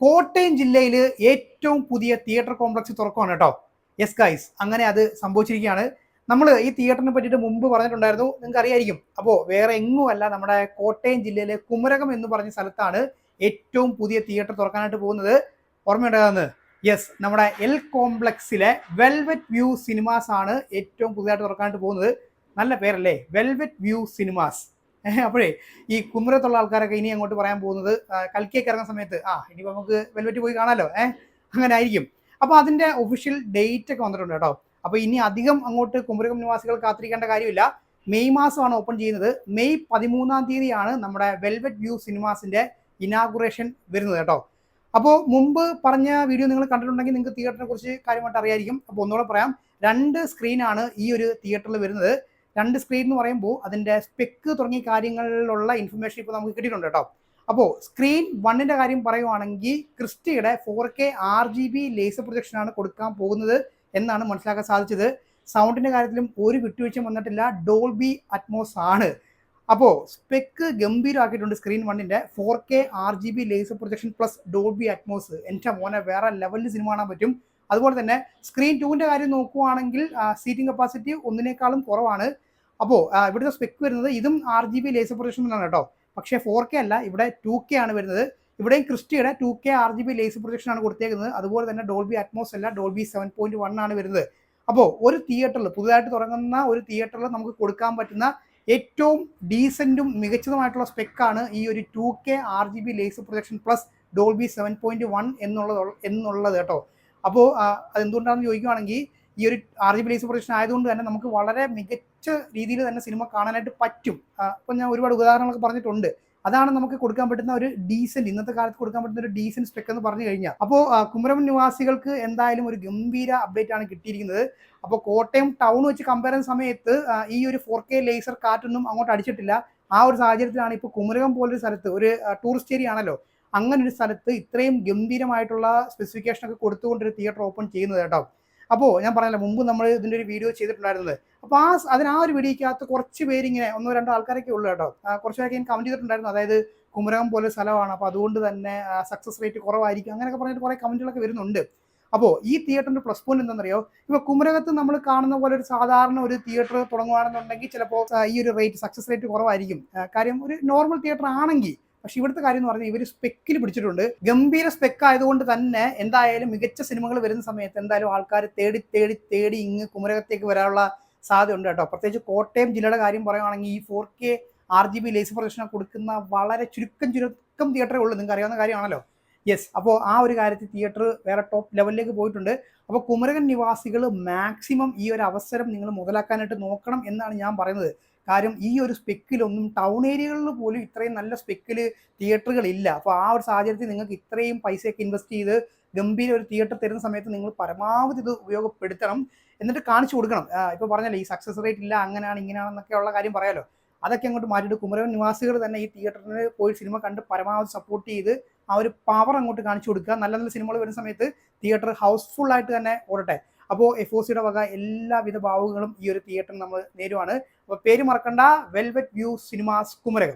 കോട്ടയം ജില്ലയിൽ ഏറ്റവും പുതിയ തിയേറ്റർ കോംപ്ലക്സ് തുറക്കുകയാണ് കേട്ടോ. യെസ് ഗൈസ്, അങ്ങനെ അത് സംഭവിച്ചിരിക്കുകയാണ്. നമ്മൾ ഈ തിയേറ്ററിനെ പറ്റിയിട്ട് മുമ്പ് പറഞ്ഞിട്ടുണ്ടായിരുന്നു, നിങ്ങൾക്ക് അറിയായിരിക്കും. അപ്പോൾ വേറെ എങ്ങുമല്ല, നമ്മുടെ കോട്ടയം ജില്ലയിലെ കുമരകം എന്ന് പറഞ്ഞ സ്ഥലത്താണ് ഏറ്റവും പുതിയ തിയേറ്റർ തുറക്കാനായിട്ട് പോകുന്നത്. ഓർമ്മയുണ്ടാകുന്നത്? യെസ്, നമ്മുടെ എൽ കോംപ്ലക്സിലെ വെൽവെറ്റ് വ്യൂ സിനിമാസ് ആണ് ഏറ്റവും പുതിയതായിട്ട് തുറക്കാനായിട്ട് പോകുന്നത്. നല്ല പേരല്ലേ, വെൽവെറ്റ് വ്യൂ സിനിമാസ്. അപ്പോഴേ ഈ കുമരത്തുള്ള ആൾക്കാരൊക്കെ ഇനി അങ്ങോട്ട് പറയാൻ പോകുന്നത് കൽക്കിയൊക്കെ ഇറങ്ങുന്ന സമയത്ത് ഇനിയിപ്പോൾ നമുക്ക് വെൽവെറ്റ് പോയി കാണാമല്ലോ, അങ്ങനെ ആയിരിക്കും. അപ്പോൾ അതിൻ്റെ ഒഫീഷ്യൽ ഡേറ്റ് ഒക്കെ വന്നിട്ടുണ്ട് കേട്ടോ. അപ്പോൾ ഇനി അധികം അങ്ങോട്ട് കുമരകം നിവാസികൾ കാത്തിരിക്കേണ്ട കാര്യമില്ല. മെയ് മാസമാണ് ഓപ്പൺ ചെയ്യുന്നത്. മെയ് 13-ാം തീയതിയാണ് നമ്മുടെ വെൽവെറ്റ് വ്യൂ സിനിമാസിൻ്റെ ഇനാഗുറേഷൻ വരുന്നത് കേട്ടോ. അപ്പോൾ മുമ്പ് പറഞ്ഞ വീഡിയോ നിങ്ങൾ കണ്ടിട്ടുണ്ടെങ്കിൽ നിങ്ങൾക്ക് തിയേറ്ററിനെ കുറിച്ച് കാര്യമായിട്ട് അറിയായിരിക്കും. അപ്പോൾ ഒന്നുകൂടെ പറയാം, 2 സ്ക്രീനാണ് ഈ ഒരു തിയേറ്ററിൽ വരുന്നത്. 2 സ്ക്രീൻ എന്ന് പറയുമ്പോൾ അതിൻ്റെ സ്പെക്ക് തുടങ്ങിയ കാര്യങ്ങളിലുള്ള ഇൻഫർമേഷൻ ഇപ്പോൾ നമുക്ക് കിട്ടിയിട്ടുണ്ട് കേട്ടോ. അപ്പോൾ സ്ക്രീൻ 1ൻ്റെ കാര്യം പറയുവാണെങ്കിൽ ക്രിസ്റ്റിയുടെ 4K RGB ലേസർ പ്രൊജക്ഷനാണ് കൊടുക്കാൻ പോകുന്നത് എന്നാണ് മനസ്സിലാക്കാൻ സാധിച്ചത്. സൗണ്ടിൻ്റെ കാര്യത്തിലും ഒരു വിട്ടുവീഴ്ചയും വന്നിട്ടില്ല, ഡോൾബി അറ്റ്മോസ് ആണ്. അപ്പോൾ സ്പെക്ക് ഗംഭീരമാക്കിയിട്ടുണ്ട് സ്ക്രീൻ 1ൻ്റെ. 4K RGB laser projection plus Dolby Atmos. എൻ്റെ മോനെ വേറെ ലെവലിൽ സിനിമ കാണാൻ പറ്റും. അതുപോലെ തന്നെ സ്ക്രീൻ 2ൻ്റെ കാര്യം നോക്കുവാണെങ്കിൽ സീറ്റിംഗ് കപ്പാസിറ്റി ഒന്നിനേക്കാളും കുറവാണ്. അപ്പോൾ ഇവിടുത്തെ സ്പെക്ക് വരുന്നത് ഇതും RGB ലേസർ പ്രൊജക്ഷനാണ് കേട്ടോ. പക്ഷേ 4K അല്ല, ഇവിടെ 2K ആണ് വരുന്നത്. ഇവിടെയും ക്രിസ്റ്റിയുടെ 2K RGB ലേസർ പ്രൊജക്ഷനാണ് കൊടുത്തേക്കുന്നത്. അതുപോലെ തന്നെ ഡോൾബി അറ്റ്മോസ് അല്ല, ഡോൾബി 7.1 ആണ് വരുന്നത്. അപ്പോൾ ഒരു തിയേറ്ററിൽ, പുതുതായിട്ട് തുടങ്ങുന്ന ഒരു തിയേറ്ററിൽ നമുക്ക് കൊടുക്കാൻ പറ്റുന്ന ഏറ്റവും ഡീസൻറ്റും മികച്ചതുമായിട്ടുള്ള സ്പെക്കാണ് ഈ ഒരു 2K RGB laser projection plus Dolby 7.1 എന്നുള്ളത് കേട്ടോ. അപ്പോൾ അതെന്തുകൊണ്ടാണെന്ന് ചോദിക്കുകയാണെങ്കിൽ ഈ ഒരു RGB ലേസർ പ്രൊജക്ഷൻ ആയതുകൊണ്ട് തന്നെ നമുക്ക് വളരെ മികച്ച രീതിയിൽ തന്നെ സിനിമ കാണാനായിട്ട് പറ്റും. അപ്പോൾ ഞാൻ ഒരുപാട് ഉദാഹരണങ്ങളൊക്കെ പറഞ്ഞിട്ടുണ്ട്. അതാണ് നമുക്ക് കൊടുക്കാൻ പറ്റുന്ന ഒരു ഡീസൻറ്റ്, ഇന്നത്തെ കാലത്ത് കൊടുക്കാൻ പറ്റുന്ന ഒരു ഡീസൻറ്റ് സ്പെക്ക് എന്ന് പറഞ്ഞു കഴിഞ്ഞാൽ. അപ്പോൾ കുമരകം നിവാസികൾക്ക് എന്തായാലും ഒരു ഗംഭീര അപ്ഡേറ്റ് ആണ് കിട്ടിയിരിക്കുന്നത്. അപ്പോൾ കോട്ടയം ടൗൺ വെച്ച് കമ്പയർ ചെയ്യുന്ന സമയത്ത് ഈ ഒരു 4K ലേസർ കാറ്റൊന്നും അങ്ങോട്ട് അടിച്ചിട്ടില്ല. ആ ഒരു സാഹചര്യത്തിലാണ് ഇപ്പോൾ കുമരകം പോലൊരു സ്ഥലത്ത്, ഒരു ടൂറിസ്റ്റ് ഏരിയ ആണല്ലോ, അങ്ങനെ ഒരു സ്ഥലത്ത് ഇത്രയും ഗംഭീരമായിട്ടുള്ള സ്പെസിഫിക്കേഷനൊക്കെ കൊടുത്തുകൊണ്ടൊരു തിയേറ്റർ ഓപ്പൺ ചെയ്യുന്നത് കേട്ടോ. അപ്പോൾ ഞാൻ പറഞ്ഞല്ലോ, മുമ്പ് നമ്മൾ ഇതിൻ്റെ ഒരു വീഡിയോ ചെയ്തിട്ടുണ്ടായിരുന്നത്. അപ്പോൾ ആ ഒരു വീഡിയോക്കകത്ത് കുറച്ച് പേരിങ്ങനെ 1-2 ആൾക്കാരൊക്കെ ഉള്ളൂ കേട്ടോ. കുറച്ച് പേരൊക്കെ ഞാൻ കമൻറ്റ് ചെയ്തിട്ടുണ്ടായിരുന്നു. അതായത് കുമരകം പോലെ സ്ഥലമാണ്, അപ്പോൾ അതുകൊണ്ട് തന്നെ സക്സസ് റേറ്റ് കുറവായിരിക്കും, അങ്ങനെയൊക്കെ പറഞ്ഞിട്ട് കുറേ കമൻറ്റുകളൊക്കെ വരുന്നുണ്ട്. അപ്പോൾ ഈ തിയേറ്ററിൻ്റെ പ്ലസ് പോയിന്റ് എന്താണെന്നറിയോ? ഇപ്പോൾ കുമരകത്ത് നമ്മൾ കാണുന്ന പോലെ ഒരു സാധാരണ ഒരു തിയേറ്റർ തുടങ്ങുകയാണെന്നുണ്ടെങ്കിൽ ചിലപ്പോൾ ഈ ഒരു റേറ്റ്, സക്സസ് റേറ്റ് കുറവായിരിക്കും. കാര്യം ഒരു നോർമൽ തിയേറ്റർ ആണെങ്കിൽ. പക്ഷെ ഇവിടുത്തെ കാര്യം എന്ന് പറഞ്ഞാൽ ഇവർ സ്പെക്കിൽ പിടിച്ചിട്ടുണ്ട്. ഗംഭീര സ്പെക്ക് ആയതുകൊണ്ട് തന്നെ എന്തായാലും മികച്ച സിനിമകൾ വരുന്ന സമയത്ത് എന്തായാലും ആൾക്കാർ തേടി തേടി തേടി ഇങ്ങ് കുമരകത്തേക്ക് വരാനുള്ള സാധ്യത ഉണ്ട് കേട്ടോ. പ്രത്യേകിച്ച് കോട്ടയം ജില്ലയുടെ കാര്യം പറയുകയാണെങ്കിൽ ഈ 4K RGB ലേസർ പ്രൊജക്ഷൻ കൊടുക്കുന്ന വളരെ ചുരുക്കം തിയേറ്ററേ ഉള്ളൂ, നിങ്ങൾക്ക് അറിയാവുന്ന കാര്യമാണല്ലോ. യെസ്, അപ്പോൾ ആ ഒരു കാര്യത്തിൽ തിയേറ്റർ വേറെ ടോപ്പ് ലെവലിലേക്ക് പോയിട്ടുണ്ട്. അപ്പോൾ കുമരകം നിവാസികൾ മാക്സിമം ഈ ഒരു അവസരം നിങ്ങൾ മുതലാക്കാനായിട്ട് നോക്കണം എന്നാണ് ഞാൻ പറയുന്നത്. കാര്യം ഈ ഒരു സ്പെക്കിലൊന്നും ടൗൺ ഏരിയകളിൽ പോലും ഇത്രയും നല്ല സ്പെക്കിൽ തിയേറ്ററുകളില്ല. അപ്പോൾ ആ ഒരു സാഹചര്യത്തിൽ നിങ്ങൾക്ക് ഇത്രയും പൈസയൊക്കെ ഇൻവെസ്റ്റ് ചെയ്ത് ഗംഭീര ഒരു തിയേറ്റർ തരുന്ന സമയത്ത് നിങ്ങൾ പരമാവധി ഇത് ഉപയോഗപ്പെടുത്തണം, എന്നിട്ട് കാണിച്ചു കൊടുക്കണം. ഇപ്പോൾ പറഞ്ഞല്ലോ, ഈ സക്സസ് റേറ്റ് ഇല്ല, അങ്ങനെയാണ് ഇങ്ങനെയാണെന്നൊക്കെ ഉള്ള കാര്യം പറയാമല്ലോ. അതൊക്കെ അങ്ങോട്ട് മാറ്റിയിട്ട് കുമരകം നിവാസികൾ തന്നെ ഈ തിയേറ്ററിന് പോയി സിനിമ കണ്ട് പരമാവധി സപ്പോർട്ട് ചെയ്ത് ആ ഒരു പവർ അങ്ങോട്ട് കാണിച്ചു കൊടുക്കുക. നല്ല നല്ല സിനിമകൾ വരുന്ന സമയത്ത് തിയേറ്റർ ഹൗസ്ഫുൾ ആയിട്ട് തന്നെ ഓടട്ടെ. അപ്പോൾ FOCയുടെ വക എല്ലാവിധ ഭാവുകളും ഈ ഒരു തിയേറ്ററിൽ നമ്മൾ നേരുവാണ്. അപ്പോൾ പേര് മറക്കണ്ട, വെൽവെറ്റ് വ്യൂ സിനിമാസ് കുമരകം.